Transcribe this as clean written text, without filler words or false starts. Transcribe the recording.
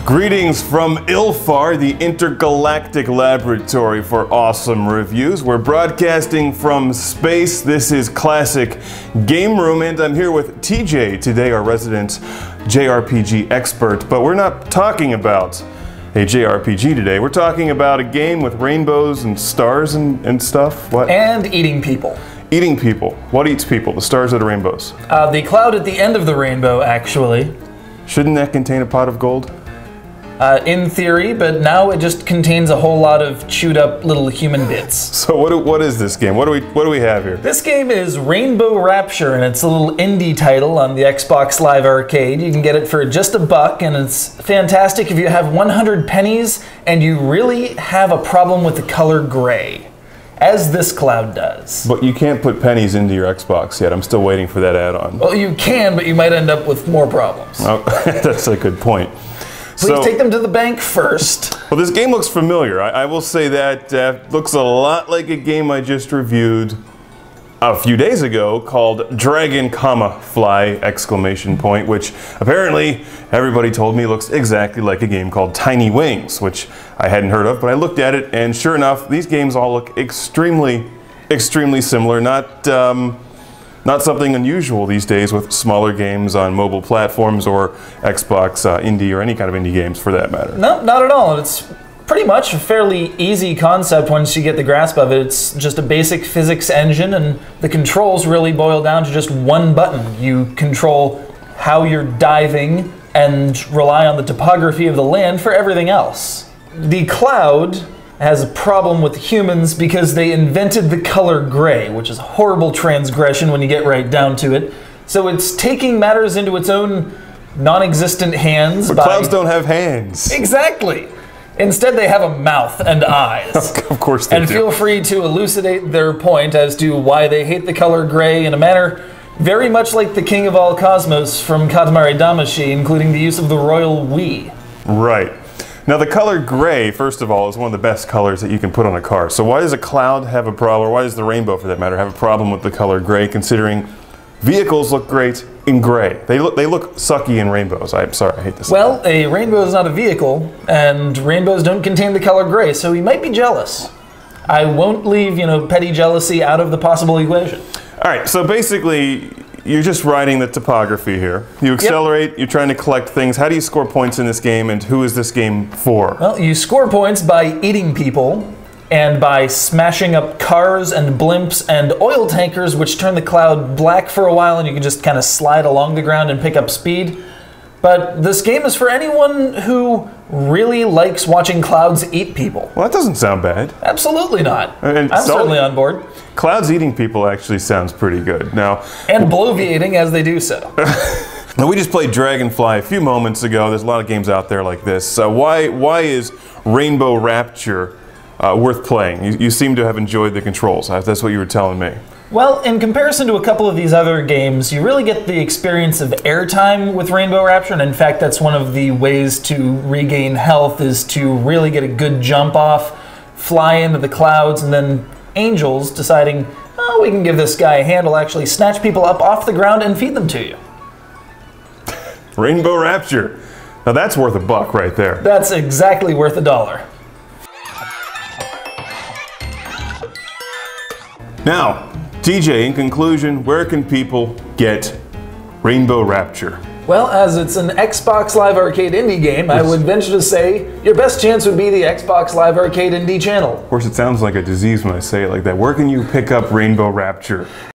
Greetings from Ilfar, the intergalactic laboratory for awesome reviews. We're broadcasting from space. This is Classic Game Room, and I'm here with TJ today, our resident JRPG expert. But we're not talking about a JRPG today. We're talking about a game with rainbows and stars and stuff. What? And eating people. Eating people. What eats people? The stars or the rainbows? The cloud at the end of the rainbow, actually. Shouldn't that contain a pot of gold? In theory, but now it just contains a whole lot of chewed up little human bits. So what is this game? What do we have here? This game is Rainbow Rapture, and it's a little indie title on the Xbox Live Arcade. You can get it for just $1, and it's fantastic if you have 100 pennies and you really have a problem with the color gray, as this cloud does. But you can't put pennies into your Xbox yet. I'm still waiting for that add-on. Well, you can, but you might end up with more problems. Oh, that's a good point. Please take them to the bank first. Well, this game looks familiar. I will say that looks a lot like a game I just reviewed a few days ago called Dragon, Fly, ! Which apparently everybody told me looks exactly like a game called Tiny Wings, which I hadn't heard of, but I looked at it and sure enough, these games all look extremely similar. Not something unusual these days with smaller games on mobile platforms or Xbox indie or any kind of indie games for that matter. No, not at all. It's pretty much a fairly easy concept once you get the grasp of it. It's just a basic physics engine, and the controls really boil down to just one button. You control how you're diving and rely on the topography of the land for everything else. The cloud has a problem with humans because they invented the color gray, which is a horrible transgression when you get right down to it. So it's taking matters into its own non-existent hands. But clouds don't have hands. Exactly. Instead, they have a mouth and eyes. Of course they do. And feel free to elucidate their point as to why they hate the color gray in a manner very much like the King of All Cosmos from Katamari Damacy, including the use of the royal we. Right. Now the color gray, first of all, is one of the best colors that you can put on a car. So why does a cloud have a problem, or why does the rainbow for that matter have a problem with the color gray, considering vehicles look great in gray? They look sucky in rainbows. I'm sorry, I hate to say Well, a rainbow is not a vehicle, and rainbows don't contain the color gray, so you might be jealous. I won't leave, petty jealousy out of the possible equation. All right, so basically, you're just riding the topography here. You accelerate, You're trying to collect things. How do you score points in this game, and who is this game for? Well, you score points by eating people, and by smashing up cars and blimps and oil tankers, which turn the cloud black for a while, and you can just kind of slide along the ground and pick up speed. But this game is for anyone who really likes watching clouds eat people. Well, that doesn't sound bad. Absolutely not. And I'm certainly on board. Clouds eating people actually sounds pretty good. Now, and bloviating as they do so. Now, we just played Dragonfly a few moments ago. There's a lot of games out there like this. Why is Rainbow Rapture worth playing? You seem to have enjoyed the controls. That's what you were telling me. Well, in comparison to a couple of these other games, you really get the experience of airtime with Rainbow Rapture, and in fact that's one of the ways to regain health, is to really get a good jump off, fly into the clouds, and then angels deciding, oh, we can give this guy a hand, will actually snatch people up off the ground and feed them to you. Rainbow Rapture. Now that's worth $1 right there. That's exactly worth $1. Now, TJ, in conclusion, where can people get Rainbow Rapture? Well, as it's an Xbox Live Arcade indie game, I would venture to say your best chance would be the Xbox Live Arcade indie channel. Of course, it sounds like a disease when I say it like that. Where can you pick up Rainbow Rapture?